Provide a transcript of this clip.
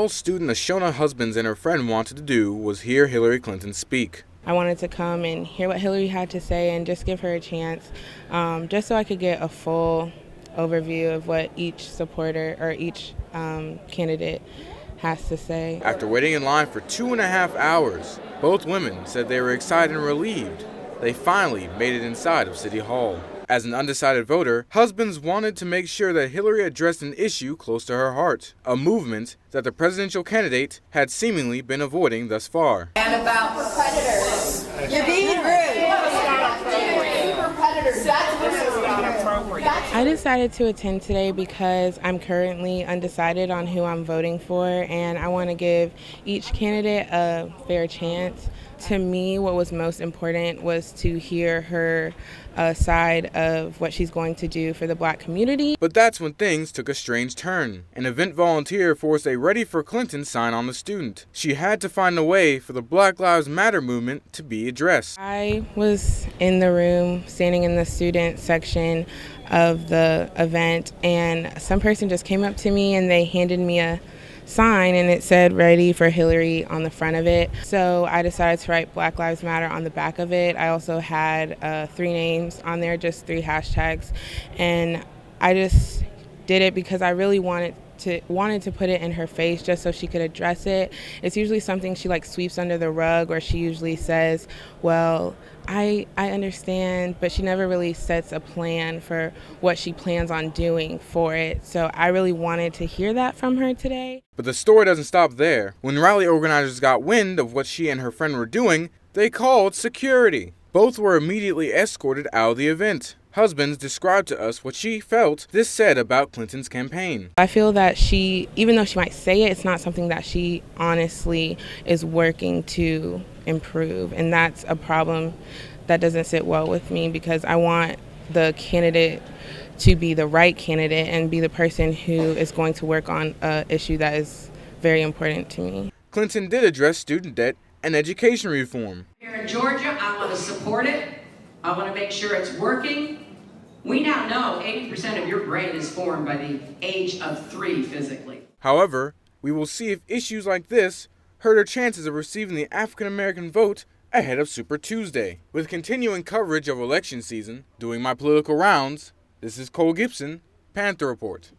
all student Ashona Husbands and her friend wanted to do was hear Hillary Clinton speak. I wanted to come and hear what Hillary had to say and just give her a chance, just so I could get a full overview of what each supporter or each candidate has to say. After waiting in line for 2.5 hours, both women said they were excited and relieved. They finally made it inside of City Hall. As an undecided voter, Husbands wanted to make sure that Hillary addressed an issue close to her heart, a movement that the presidential candidate had seemingly been avoiding thus far. And about predators. You're being rude. I decided to attend today because I'm currently undecided on who I'm voting for, and I want to give each candidate a fair chance. To me, what was most important was to hear her side of what she's going to do for the Black community. But that's when things took a strange turn. An event volunteer forced a Ready for Clinton sign on the student. She had to find a way for the Black Lives Matter movement to be addressed. I was in the room, standing in the student section of the event, and some person just came up to me and they handed me a sign and it said Ready for Hillary on the front of it. So I decided to write Black Lives Matter on the back of it. I also had 3 names on there, just 3 hashtags, and I just did it because I really wanted to put it in her face just so she could address it. It's usually something she sweeps under the rug, or she usually says, well, I understand, but she never really sets a plan for what she plans on doing for it. So I really wanted to hear that from her today. But the story doesn't stop there. When rally organizers got wind of what she and her friend were doing, they called security. Both were immediately escorted out of the event. Husbands described to us what she felt this said about Clinton's campaign. I feel that she, even though she might say it, it's not something that she honestly is working to improve. And that's a problem that doesn't sit well with me, because I want the candidate to be the right candidate and be the person who is going to work on an issue that is very important to me. Clinton did address student debt and education reform. Here in Georgia, I want to support it. I want to make sure it's working. We now know 80% of your brain is formed by the age of 3 physically. However, we will see if issues like this hurt her chances of receiving the African American vote ahead of Super Tuesday. With continuing coverage of election season, doing my political rounds, this is Cole Gibson, Panther Report.